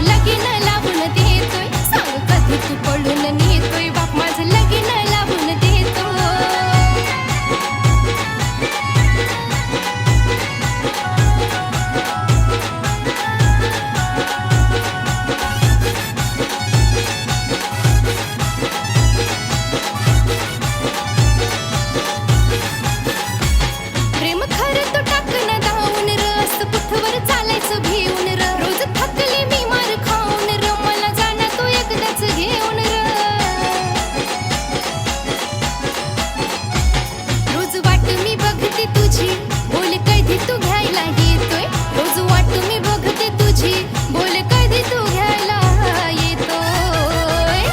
माझं लगीन लावून देतोय, सांग कधी तू पळून नेतोय, बाप माझं लगीन लावून देतोय. प्रेम खरं तू टाकन धावून र, असं कुठवर चालायचं भिवून र, रोज थकली मी मार खाऊन र, मला जाणं तू एकदाच घेऊन र. रोज वाट मी बघते तुझी, बोल कधी तू घ्यायला येतोय, रोज वाट मी बघते तुझी, बोल कधी तू घ्यायला येतोय.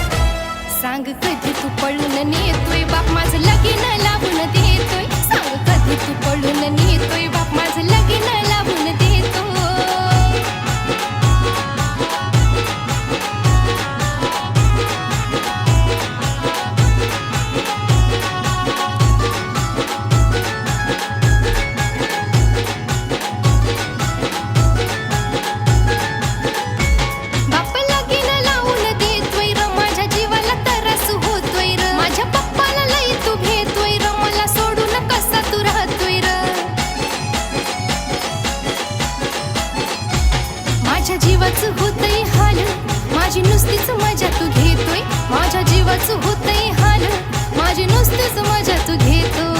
सांग कधी तू पळून नेतोय, बाप माझं लगीन लावून देतोय, सांग कधी तू पळून नेतोय, बाप माझं लगीन लावून देतोय. बाप लगीन लावून देतोय र, माझ्या जीवाला त्रास होतोय र, माझ्या पप्पाला लई तू भेटतोय र, मला सोडून कसा तू राहतोय र. माझ्या जीवाचं होतंय हाल, माझी नुसतीच मजा तू घेतोय, माझ्या जीवाचं होतंय हाल, माझी नुसतीच मजा तू घेतोय.